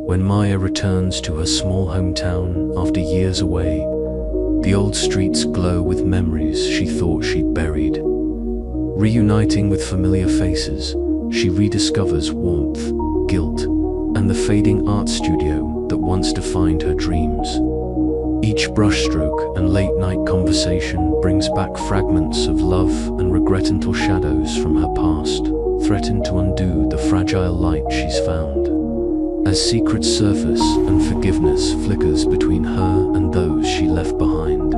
When Maya returns to her small hometown after years away, the old streets glow with memories she thought she'd buried. Reuniting with familiar faces, she rediscovers warmth, guilt, and the fading art studio that once defined her dreams. Each brushstroke and late-night conversation brings back fragments of love and regret until shadows from her past threaten to undo the fragile light she's found. As secrets surface and forgiveness flickers between her and those she left behind,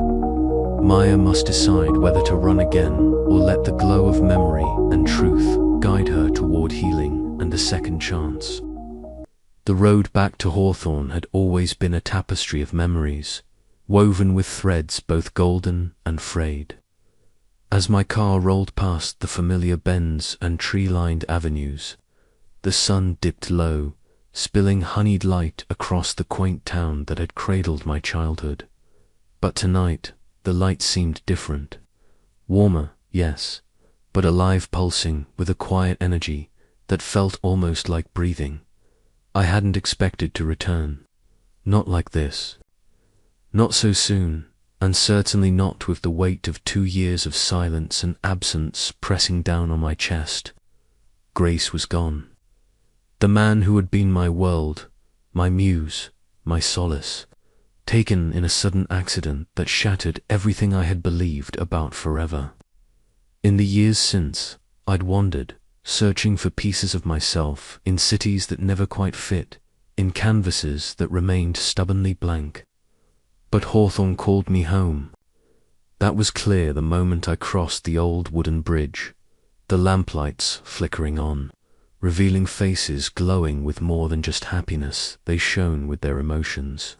Maya must decide whether to run again or let the glow of memory and truth guide her toward healing and a second chance. The road back to Hawthorne had always been a tapestry of memories, woven with threads both golden and frayed. As my car rolled past the familiar bends and tree-lined avenues, the sun dipped low, spilling honeyed light across the quaint town that had cradled my childhood. But tonight, the light seemed different. Warmer, yes, but alive, pulsing with a quiet energy that felt almost like breathing. I hadn't expected to return. Not like this. Not so soon, and certainly not with the weight of 2 years of silence and absence pressing down on my chest. Grace was gone. The man who had been my world, my muse, my solace, taken in a sudden accident that shattered everything I had believed about forever. In the years since, I'd wandered, searching for pieces of myself in cities that never quite fit, in canvases that remained stubbornly blank. But Hawthorne called me home. That was clear the moment I crossed the old wooden bridge, the lamplights flickering on, revealing faces glowing with more than just happiness. They shone with their emotions.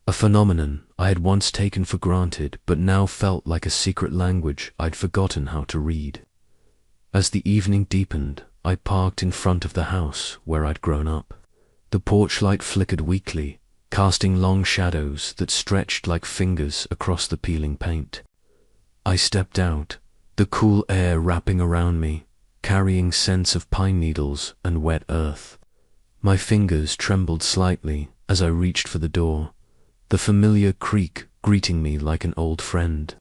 A phenomenon I had once taken for granted but now felt like a secret language I'd forgotten how to read. As the evening deepened, I parked in front of the house where I'd grown up. The porch light flickered weakly, casting long shadows that stretched like fingers across the peeling paint. I stepped out, the cool air wrapping around me, carrying scents of pine needles and wet earth. My fingers trembled slightly as I reached for the door, the familiar creak greeting me like an old friend.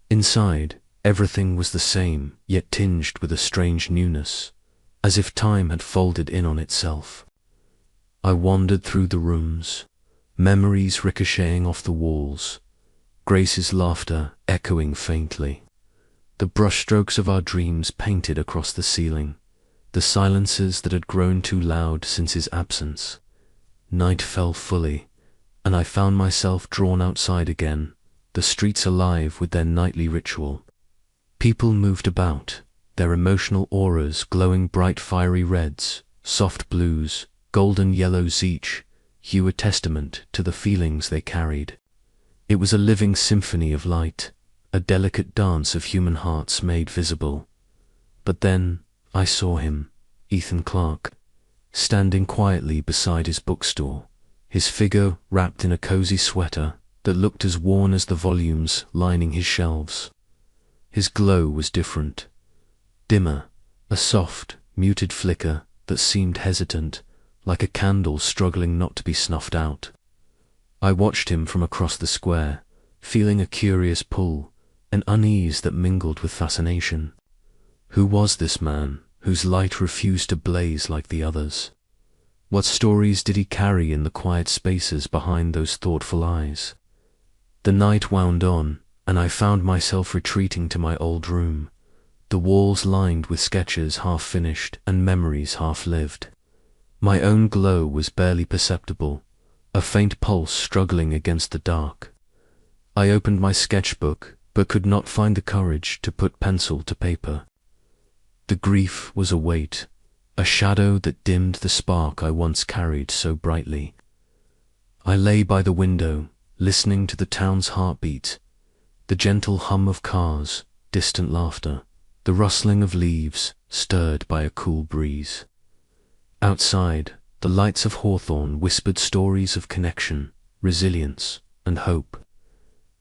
Inside, everything was the same, yet tinged with a strange newness, as if time had folded in on itself. I wandered through the rooms, memories ricocheting off the walls, Grace's laughter echoing faintly. The brushstrokes of our dreams painted across the ceiling, the silences that had grown too loud since his absence. Night fell fully, and I found myself drawn outside again, the streets alive with their nightly ritual. People moved about, their emotional auras glowing bright fiery reds, soft blues, golden yellows each, hue a testament to the feelings they carried. It was a living symphony of light, a delicate dance of human hearts made visible. But then I saw him, Ethan Clarke, standing quietly beside his bookstore, his figure wrapped in a cozy sweater that looked as worn as the volumes lining his shelves. His glow was different, dimmer, a soft, muted flicker that seemed hesitant, like a candle struggling not to be snuffed out. I watched him from across the square, feeling a curious pull, an unease that mingled with fascination. Who was this man whose light refused to blaze like the others? What stories did he carry in the quiet spaces behind those thoughtful eyes? The night wound on, and I found myself retreating to my old room, the walls lined with sketches half-finished and memories half-lived. My own glow was barely perceptible, a faint pulse struggling against the dark. I opened my sketchbook, but could not find the courage to put pencil to paper. The grief was a weight, a shadow that dimmed the spark I once carried so brightly. I lay by the window, listening to the town's heartbeat, the gentle hum of cars, distant laughter, the rustling of leaves stirred by a cool breeze. Outside, the lights of Hawthorne whispered stories of connection, resilience, and hope.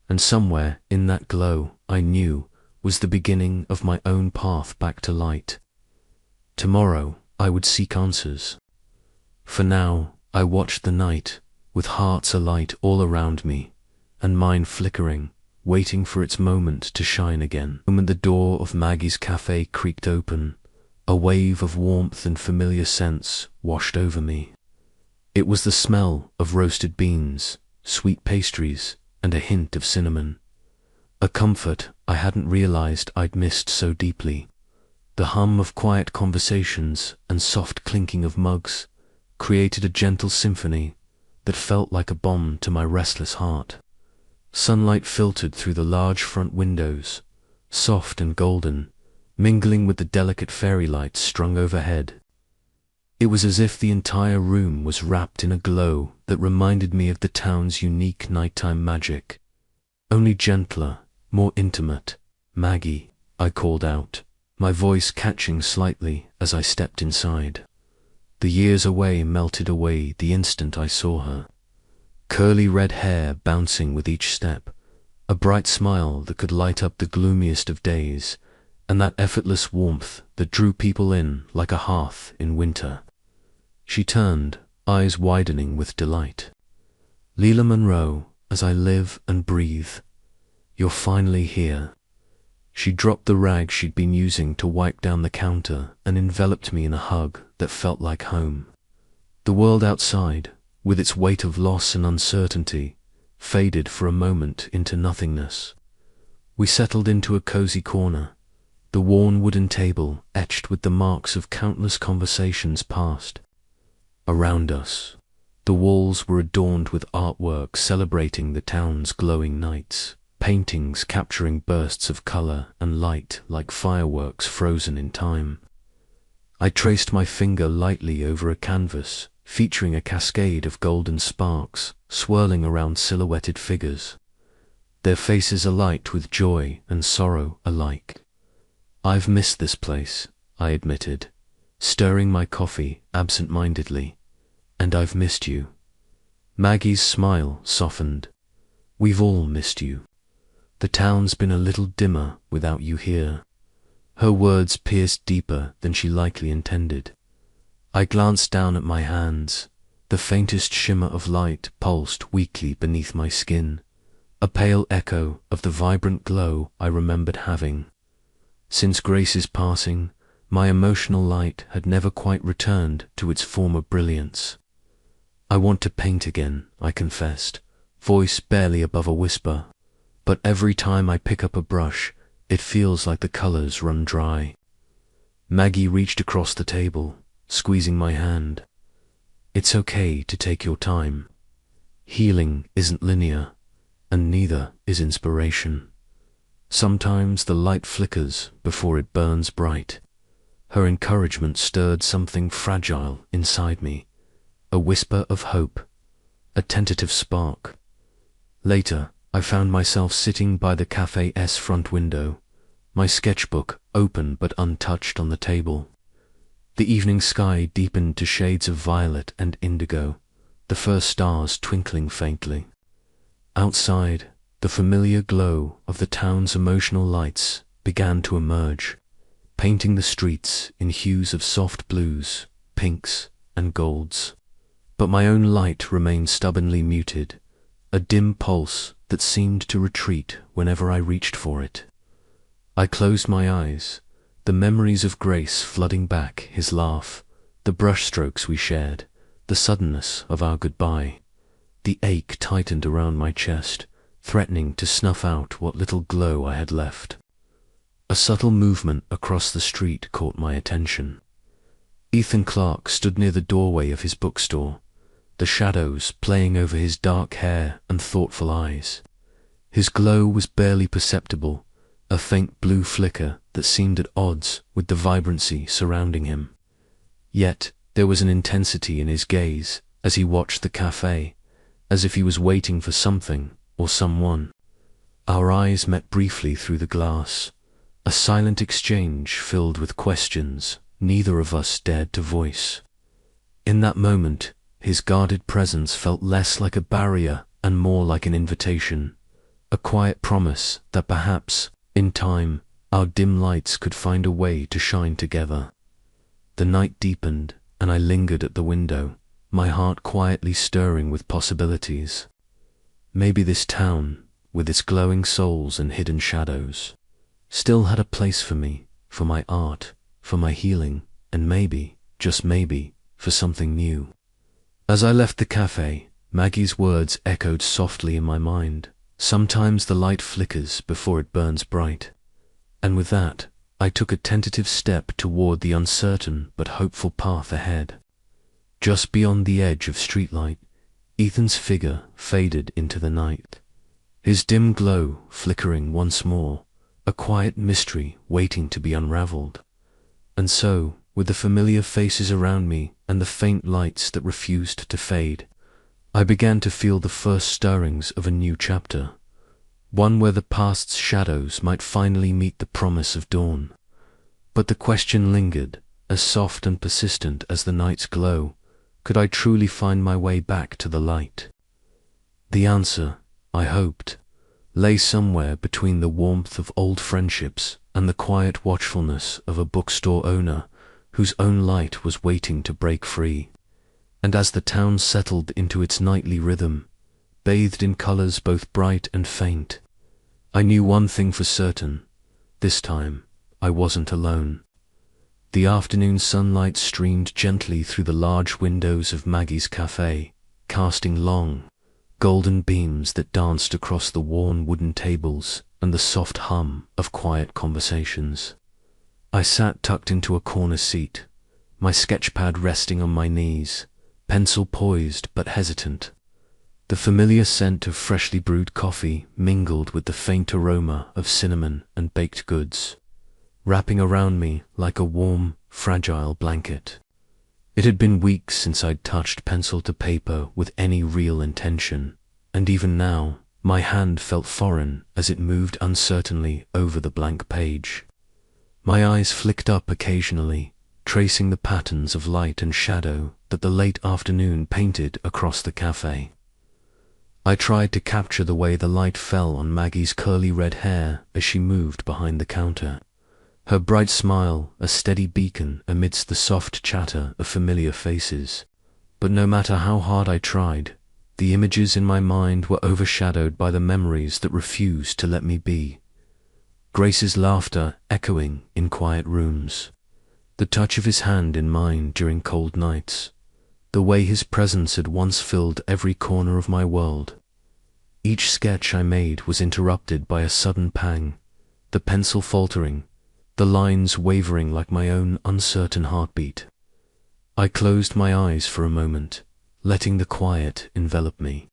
And somewhere in that glow, I knew, was the beginning of my own path back to light. Tomorrow, I would seek answers. For now, I watched the night, with hearts alight all around me, and mine flickering, waiting for its moment to shine again. The moment the door of Maggie's cafe creaked open, a wave of warmth and familiar scents washed over me. It was the smell of roasted beans, sweet pastries, and a hint of cinnamon. A comfort I hadn't realized I'd missed so deeply. The hum of quiet conversations and soft clinking of mugs created a gentle symphony that felt like a balm to my restless heart. Sunlight filtered through the large front windows, soft and golden, mingling with the delicate fairy lights strung overhead. It was as if the entire room was wrapped in a glow that reminded me of the town's unique nighttime magic. Only gentler, more intimate. "Maggie," I called out, my voice catching slightly as I stepped inside. The years away melted away the instant I saw her. Curly red hair bouncing with each step, a bright smile that could light up the gloomiest of days, and that effortless warmth that drew people in like a hearth in winter. She turned, eyes widening with delight. "Leela Monroe, as I live and breathe, you're finally here." She dropped the rag she'd been using to wipe down the counter and enveloped me in a hug that felt like home. The world outside, with its weight of loss and uncertainty, faded for a moment into nothingness. We settled into a cozy corner, the worn wooden table etched with the marks of countless conversations past. Around us, the walls were adorned with artwork celebrating the town's glowing nights, paintings capturing bursts of color and light like fireworks frozen in time. I traced my finger lightly over a canvas featuring a cascade of golden sparks swirling around silhouetted figures, their faces alight with joy and sorrow alike. "I've missed this place," I admitted, stirring my coffee absent-mindedly. "And I've missed you." Maggie's smile softened. "We've all missed you. The town's been a little dimmer without you here." Her words pierced deeper than she likely intended. I glanced down at my hands. The faintest shimmer of light pulsed weakly beneath my skin, a pale echo of the vibrant glow I remembered having. Since Grace's passing, my emotional light had never quite returned to its former brilliance. "I want to paint again," I confessed, voice barely above a whisper. "But every time I pick up a brush, it feels like the colors run dry." Maggie reached across the table, squeezing my hand. "It's okay to take your time. Healing isn't linear, and neither is inspiration. Sometimes the light flickers before it burns bright." Her encouragement stirred something fragile inside me, a whisper of hope, a tentative spark. Later, I found myself sitting by the cafe's front window, my sketchbook open but untouched on the table. The evening sky deepened to shades of violet and indigo, the first stars twinkling faintly. Outside, the familiar glow of the town's emotional lights began to emerge, painting the streets in hues of soft blues, pinks, and golds. But my own light remained stubbornly muted, a dim pulse that seemed to retreat whenever I reached for it. I closed my eyes, the memories of Grace flooding back, his laugh, the brushstrokes we shared, the suddenness of our goodbye. The ache tightened around my chest, threatening to snuff out what little glow I had left. A subtle movement across the street caught my attention. Ethan Clark stood near the doorway of his bookstore, the shadows playing over his dark hair and thoughtful eyes. His glow was barely perceptible, a faint blue flicker that seemed at odds with the vibrancy surrounding him. Yet there was an intensity in his gaze as he watched the cafe, as if he was waiting for something or someone. Our eyes met briefly through the glass, a silent exchange filled with questions neither of us dared to voice. In that moment, his guarded presence felt less like a barrier and more like an invitation, a quiet promise that perhaps, in time, our dim lights could find a way to shine together. The night deepened, and I lingered at the window, my heart quietly stirring with possibilities. Maybe this town, with its glowing souls and hidden shadows, still had a place for me, for my art, for my healing, and maybe, just maybe, for something new. As I left the cafe, Maggie's words echoed softly in my mind. Sometimes the light flickers before it burns bright. And with that, I took a tentative step toward the uncertain but hopeful path ahead. Just beyond the edge of streetlight, Ethan's figure faded into the night. His dim glow flickering once more, a quiet mystery waiting to be unraveled. And so, with the familiar faces around me and the faint lights that refused to fade, I began to feel the first stirrings of a new chapter, one where the past's shadows might finally meet the promise of dawn. But the question lingered, as soft and persistent as the night's glow: could I truly find my way back to the light? The answer, I hoped, lay somewhere between the warmth of old friendships and the quiet watchfulness of a bookstore owner whose own light was waiting to break free. And as the town settled into its nightly rhythm, bathed in colors both bright and faint, I knew one thing for certain: this time I wasn't alone. The afternoon sunlight streamed gently through the large windows of Maggie's cafe, casting long, golden beams that danced across the worn wooden tables and the soft hum of quiet conversations. I sat tucked into a corner seat, my sketchpad resting on my knees, pencil poised but hesitant. The familiar scent of freshly brewed coffee mingled with the faint aroma of cinnamon and baked goods, wrapping around me like a warm, fragile blanket. It had been weeks since I'd touched pencil to paper with any real intention, and even now, my hand felt foreign as it moved uncertainly over the blank page. My eyes flicked up occasionally, tracing the patterns of light and shadow that the late afternoon painted across the cafe. I tried to capture the way the light fell on Maggie's curly red hair as she moved behind the counter, her bright smile a steady beacon amidst the soft chatter of familiar faces. But no matter how hard I tried, the images in my mind were overshadowed by the memories that refused to let me be. Grace's laughter echoing in quiet rooms, the touch of his hand in mine during cold nights, the way his presence had once filled every corner of my world. Each sketch I made was interrupted by a sudden pang, the pencil faltering, the lines wavering like my own uncertain heartbeat. I closed my eyes for a moment, letting the quiet envelop me.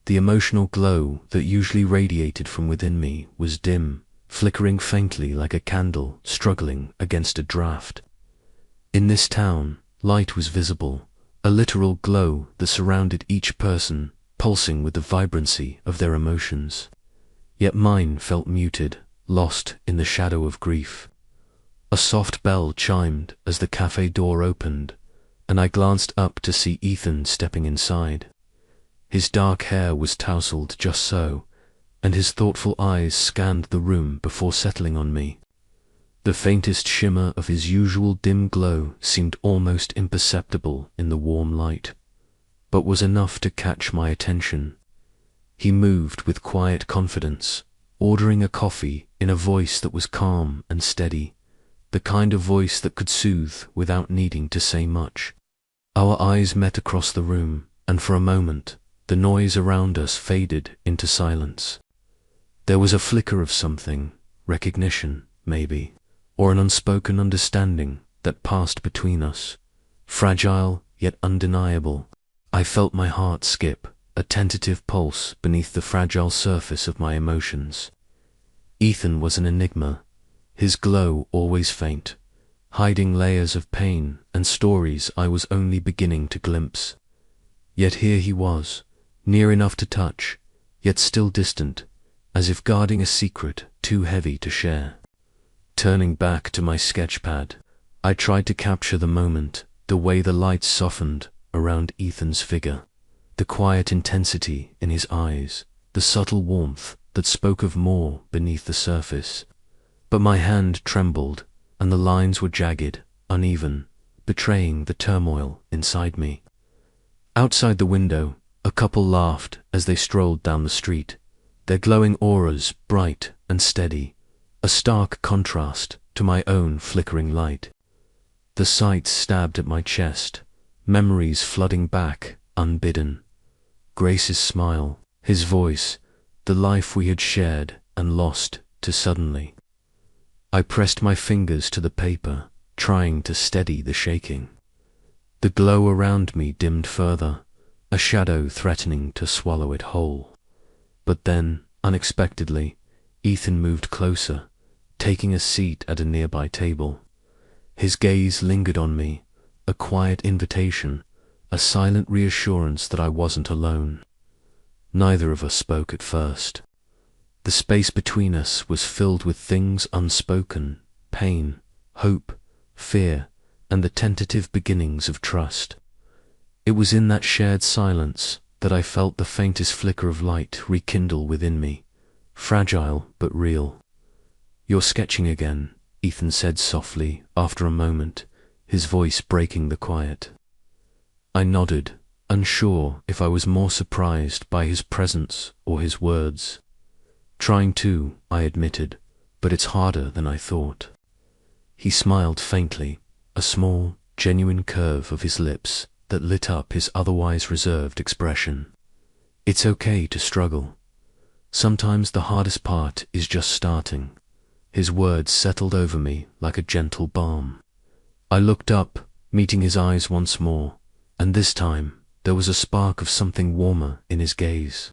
The emotional glow that usually radiated from within me was dim, flickering faintly like a candle struggling against a draft. In this town, light was visible, a literal glow that surrounded each person, pulsing with the vibrancy of their emotions. Yet mine felt muted, lost in the shadow of grief. A soft bell chimed as the cafe door opened, and I glanced up to see Ethan stepping inside. His dark hair was tousled just so, and his thoughtful eyes scanned the room before settling on me. The faintest shimmer of his usual dim glow seemed almost imperceptible in the warm light, but was enough to catch my attention. He moved with quiet confidence, ordering a coffee in a voice that was calm and steady, the kind of voice that could soothe without needing to say much. Our eyes met across the room, and for a moment, the noise around us faded into silence. There was a flicker of something, recognition, maybe, or an unspoken understanding that passed between us, fragile yet undeniable. I felt my heart skip, a tentative pulse beneath the fragile surface of my emotions. Ethan was an enigma, his glow always faint, hiding layers of pain and stories I was only beginning to glimpse. Yet here he was, near enough to touch, yet still distant, as if guarding a secret too heavy to share. Turning back to my sketchpad, I tried to capture the moment, the way the light softened around Ethan's figure, the quiet intensity in his eyes, the subtle warmth that spoke of more beneath the surface. But my hand trembled, and the lines were jagged, uneven, betraying the turmoil inside me. Outside the window, a couple laughed as they strolled down the street, their glowing auras bright and steady, a stark contrast to my own flickering light. The sight stabbed at my chest, memories flooding back unbidden. Grace's smile, his voice, the life we had shared and lost too suddenly. I pressed my fingers to the paper, trying to steady the shaking. The glow around me dimmed further, a shadow threatening to swallow it whole. But then, unexpectedly, Ethan moved closer, taking a seat at a nearby table. His gaze lingered on me, a quiet invitation, a silent reassurance that I wasn't alone. Neither of us spoke at first. The space between us was filled with things unspoken, pain, hope, fear, and the tentative beginnings of trust. It was in that shared silence that I felt the faintest flicker of light rekindle within me, fragile but real. "You're sketching again," Ethan said softly after a moment, his voice breaking the quiet. I nodded, unsure if I was more surprised by his presence or his words. "Trying to," I admitted, "but it's harder than I thought." He smiled faintly, a small, genuine curve of his lips that lit up his otherwise reserved expression. "It's okay to struggle. Sometimes the hardest part is just starting." His words settled over me like a gentle balm. I looked up, meeting his eyes once more, and this time there was a spark of something warmer in his gaze.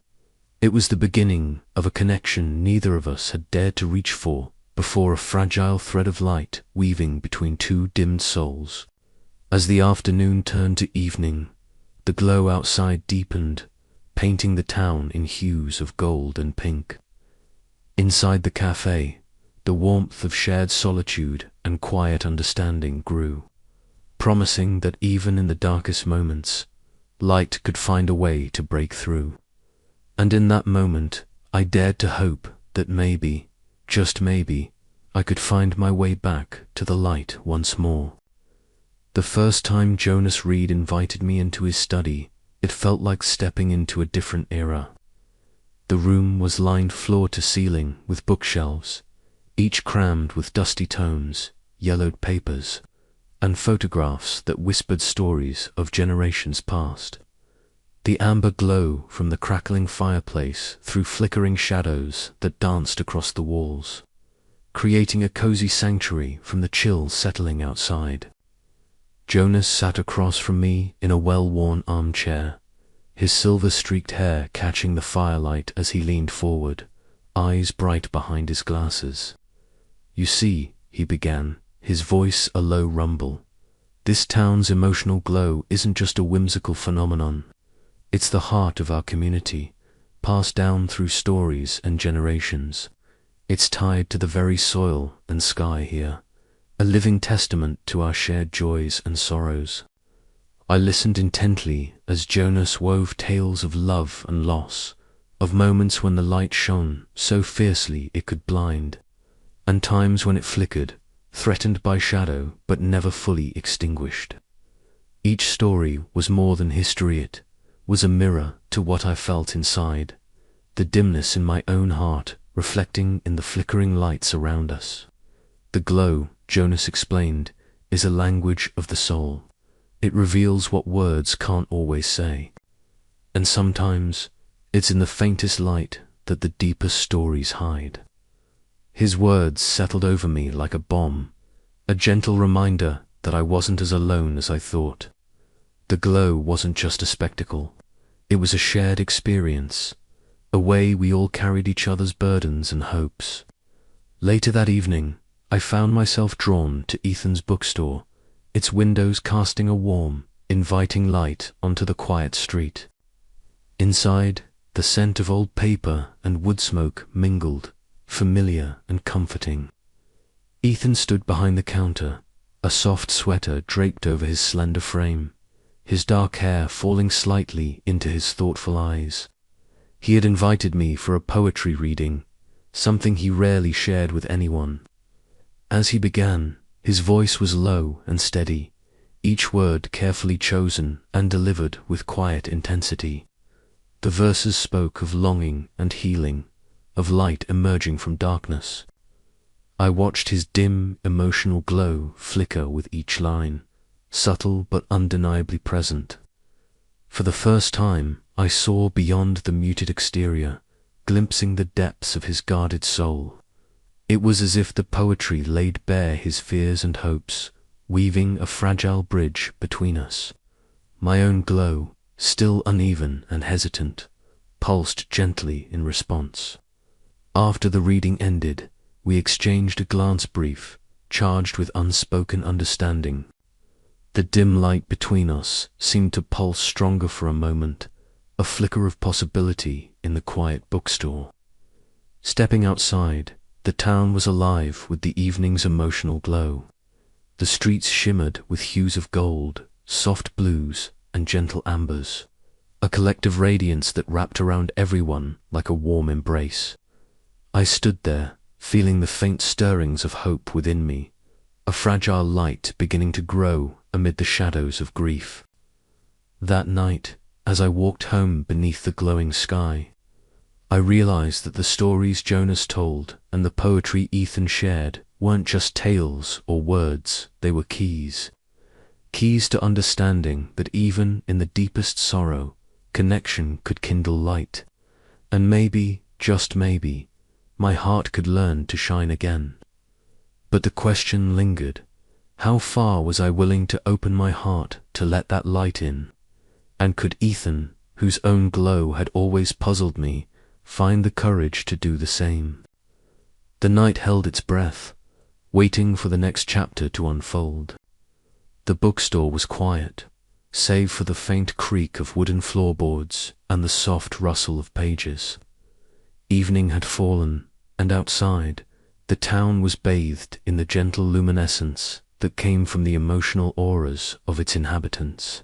It was the beginning of a connection neither of us had dared to reach for before, a fragile thread of light weaving between two dimmed souls. As the afternoon turned to evening, the glow outside deepened, painting the town in hues of gold and pink. Inside the cafe, the warmth of shared solitude and quiet understanding grew, promising that even in the darkest moments, light could find a way to break through. And in that moment, I dared to hope that maybe, just maybe, I could find my way back to the light once more. The first time Jonas Reed invited me into his study, it felt like stepping into a different era. The room was lined floor to ceiling with bookshelves, each crammed with dusty tomes, yellowed papers, and photographs that whispered stories of generations past. The amber glow from the crackling fireplace threw flickering shadows that danced across the walls, creating a cozy sanctuary from the chill settling outside. Jonas sat across from me in a well-worn armchair, his silver-streaked hair catching the firelight as he leaned forward, eyes bright behind his glasses. "You see," he began, his voice a low rumble, "this town's emotional glow isn't just a whimsical phenomenon. It's the heart of our community, passed down through stories and generations. It's tied to the very soil and sky here, a living testament to our shared joys and sorrows." I listened intently as Jonas wove tales of love and loss, of moments when the light shone so fiercely it could blind, and times when it flickered, threatened by shadow but never fully extinguished. Each story was more than history, it was a mirror to what I felt inside, the dimness in my own heart reflecting in the flickering lights around us. The glow, Jonas explained, is a language of the soul. It reveals what words can't always say. And sometimes it's in the faintest light that the deepest stories hide. His words settled over me like a bomb, a gentle reminder that I wasn't as alone as I thought. The glow wasn't just a spectacle. It was a shared experience, a way we all carried each other's burdens and hopes. Later that evening, I found myself drawn to Ethan's bookstore, its windows casting a warm, inviting light onto the quiet street. Inside, the scent of old paper and wood smoke mingled, familiar and comforting. Ethan stood behind the counter, a soft sweater draped over his slender frame, his dark hair falling slightly into his thoughtful eyes. He had invited me for a poetry reading, something he rarely shared with anyone. As he began, his voice was low and steady, each word carefully chosen and delivered with quiet intensity. The verses spoke of longing and healing, of light emerging from darkness. I watched his dim, emotional glow flicker with each line, subtle but undeniably present. For the first time, I saw beyond the muted exterior, glimpsing the depths of his guarded soul. It was as if the poetry laid bare his fears and hopes, weaving a fragile bridge between us. My own glow, still uneven and hesitant, pulsed gently in response. After the reading ended, we exchanged a glance brief, charged with unspoken understanding. The dim light between us seemed to pulse stronger for a moment, a flicker of possibility in the quiet bookstore. Stepping outside, the town was alive with the evening's emotional glow. The streets shimmered with hues of gold, soft blues, and gentle ambers, a collective radiance that wrapped around everyone like a warm embrace. I stood there, feeling the faint stirrings of hope within me, a fragile light beginning to grow amid the shadows of grief. That night, as I walked home beneath the glowing sky, I realized that the stories Jonas told and the poetry Ethan shared weren't just tales or words, they were keys. Keys to understanding that even in the deepest sorrow, connection could kindle light. And maybe, just maybe, my heart could learn to shine again. But the question lingered. How far was I willing to open my heart to let that light in? And could Ethan, whose own glow had always puzzled me, find the courage to do the same? The night held its breath, waiting for the next chapter to unfold. The bookstore was quiet, save for the faint creak of wooden floorboards and the soft rustle of pages. Evening had fallen, and outside, the town was bathed in the gentle luminescence that came from the emotional auras of its inhabitants.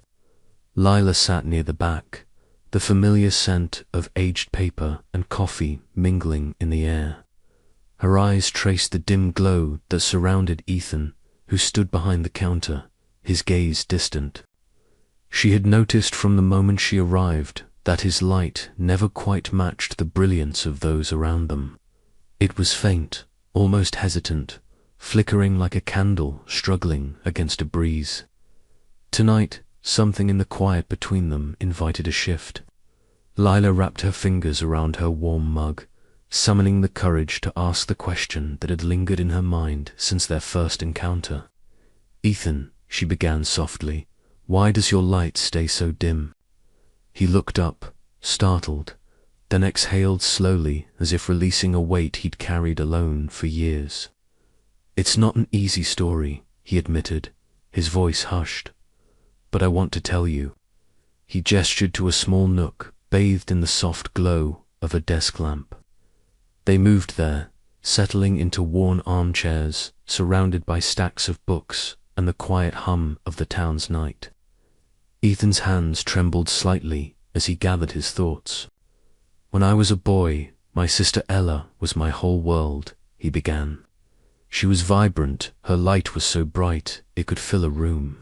Lila sat near the back, the familiar scent of aged paper and coffee mingling in the air. Her eyes traced the dim glow that surrounded Ethan, who stood behind the counter, his gaze distant. She had noticed from the moment she arrived that his light never quite matched the brilliance of those around them. It was faint, almost hesitant, flickering like a candle struggling against a breeze. Tonight, something in the quiet between them invited a shift. Lila wrapped her fingers around her warm mug, summoning the courage to ask the question that had lingered in her mind since their first encounter. "Ethan," she began softly, "why does your light stay so dim?" He looked up, startled, then exhaled slowly as if releasing a weight he'd carried alone for years. "It's not an easy story," he admitted, his voice hushed. "But I want to tell you." He gestured to a small nook bathed in the soft glow of a desk lamp. They moved there, settling into worn armchairs, surrounded by stacks of books and the quiet hum of the town's night. Ethan's hands trembled slightly as he gathered his thoughts. "When I was a boy, my sister Ella was my whole world," he began. "She was vibrant, her light was so bright it could fill a room.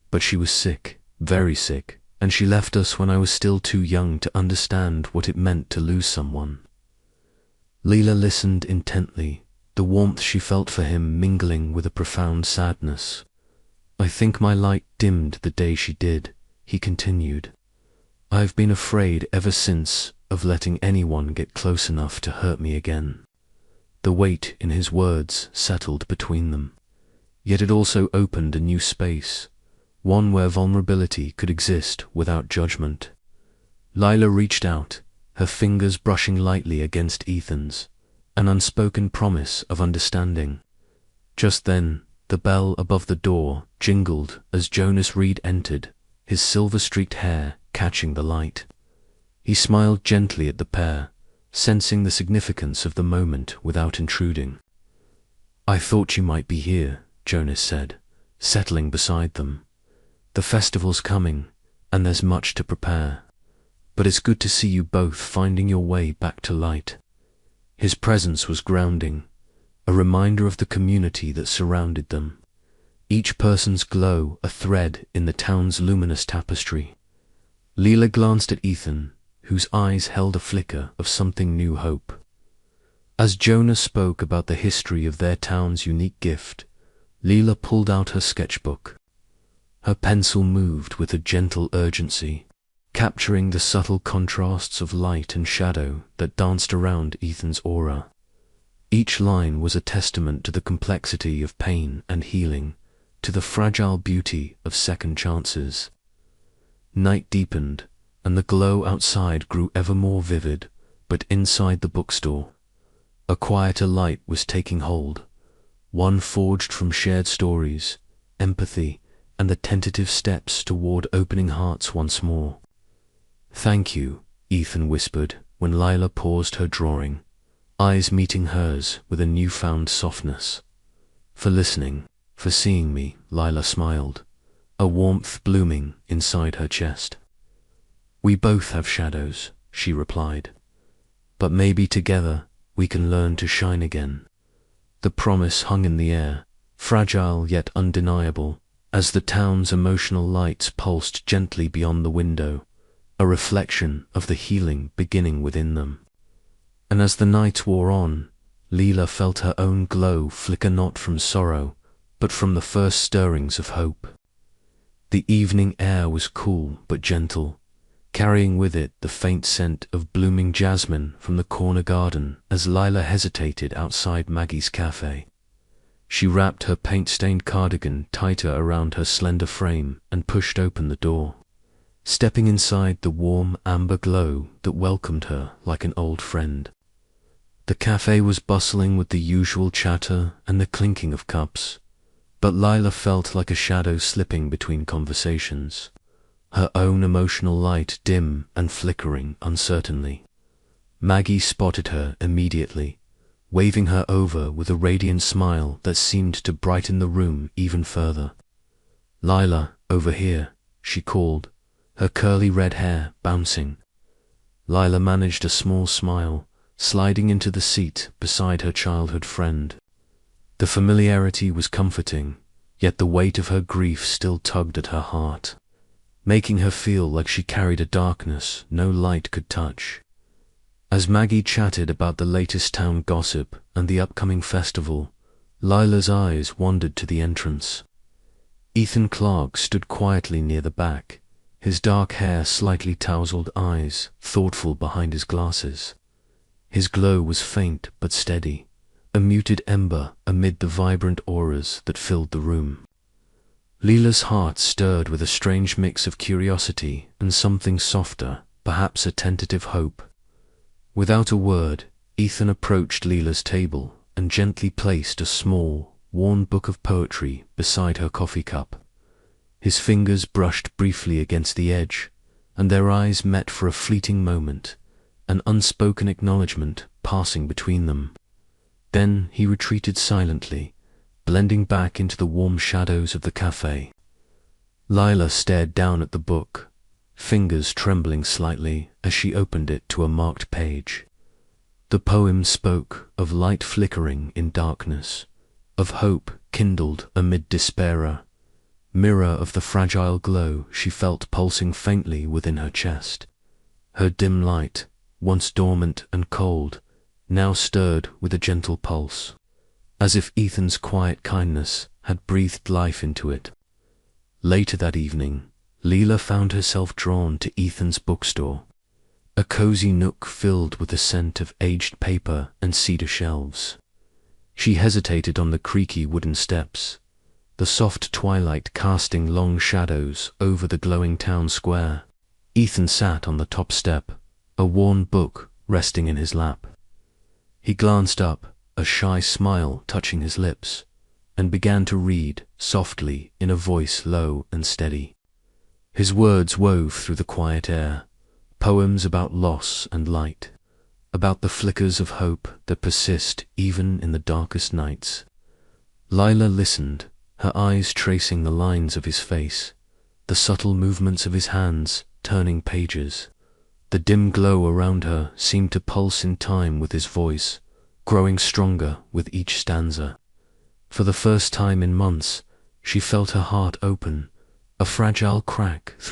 But she was sick, very sick, and she left us when I was still too young to understand what it meant to lose someone." Leela listened intently, the warmth she felt for him mingling with a profound sadness. "I think my light dimmed the day she did," he continued. "I've been afraid ever since of letting anyone get close enough to hurt me again." The weight in his words settled between them. Yet it also opened a new space, one where vulnerability could exist without judgment. Lila reached out, her fingers brushing lightly against Ethan's, an unspoken promise of understanding. Just then, the bell above the door jingled as Jonas Reed entered, his silver-streaked hair catching the light. He smiled gently at the pair, sensing the significance of the moment without intruding. "I thought you might be here," Jonas said, settling beside them. "The festival's coming, and there's much to prepare. But it's good to see you both finding your way back to light." His presence was grounding, a reminder of the community that surrounded them. each person's glow a thread in the town's luminous tapestry. Leela glanced at Ethan, whose eyes held a flicker of something new hope. As Jonah spoke about the history of their town's unique gift, Leela pulled out her sketchbook. Her pencil moved with a gentle urgency, capturing the subtle contrasts of light and shadow that danced around Ethan's aura. Each line was a testament to the complexity of pain and healing, to the fragile beauty of second chances. Night deepened, and the glow outside grew ever more vivid, but inside the bookstore, a quieter light was taking hold, one forged from shared stories, empathy, and the tentative steps toward opening hearts once more. "Thank you," Ethan whispered when Lila paused her drawing, eyes meeting hers with a newfound softness. "For listening, for seeing me," Lila smiled, a warmth blooming inside her chest. "We both have shadows," she replied, "but maybe together we can learn to shine again." The promise hung in the air, fragile yet undeniable, as the town's emotional lights pulsed gently beyond the window, a reflection of the healing beginning within them. And as the night wore on, Leela felt her own glow flicker not from sorrow, but from the first stirrings of hope. The evening air was cool but gentle, carrying with it the faint scent of blooming jasmine from the corner garden as Lila hesitated outside Maggie's cafe. She wrapped her paint-stained cardigan tighter around her slender frame and pushed open the door, stepping inside the warm amber glow that welcomed her like an old friend. The cafe was bustling with the usual chatter and the clinking of cups, but Lila felt like a shadow slipping between conversations, her own emotional light dim and flickering uncertainly. Maggie spotted her immediately, waving her over with a radiant smile that seemed to brighten the room even further. "Lila, over here," she called, her curly red hair bouncing. Lila managed a small smile, sliding into the seat beside her childhood friend. The familiarity was comforting, yet the weight of her grief still tugged at her heart, making her feel like she carried a darkness no light could touch. As Maggie chatted about the latest town gossip and the upcoming festival, Lila's eyes wandered to the entrance. Ethan Clark stood quietly near the back, his dark hair slightly tousled eyes thoughtful behind his glasses. His glow was faint but steady, a muted ember amid the vibrant auras that filled the room. Leela's heart stirred with a strange mix of curiosity and something softer, perhaps a tentative hope. Without a word, Ethan approached Leela's table and gently placed a small, worn book of poetry beside her coffee cup. His fingers brushed briefly against the edge, and their eyes met for a fleeting moment, an unspoken acknowledgement passing between them. Then he retreated silently, blending back into the warm shadows of the cafe. Lila stared down at the book, fingers trembling slightly as she opened it to a marked page. The poem spoke of light flickering in darkness, of hope kindled amid despair, mirror of the fragile glow she felt pulsing faintly within her chest. Her dim light, once dormant and cold, now stirred with a gentle pulse, as if Ethan's quiet kindness had breathed life into it. Later that evening, Leela found herself drawn to Ethan's bookstore, a cozy nook filled with the scent of aged paper and cedar shelves. She hesitated on the creaky wooden steps, the soft twilight casting long shadows over the glowing town square. Ethan sat on the top step, a worn book resting in his lap. He glanced up, a shy smile touching his lips, and began to read softly in a voice low and steady. His words wove through the quiet air, poems about loss and light, about the flickers of hope that persist even in the darkest nights. Lila listened, her eyes tracing the lines of his face, the subtle movements of his hands turning pages. The dim glow around her seemed to pulse in time with his voice, growing stronger with each stanza. For the first time in months, She felt her heart open, a fragile crack through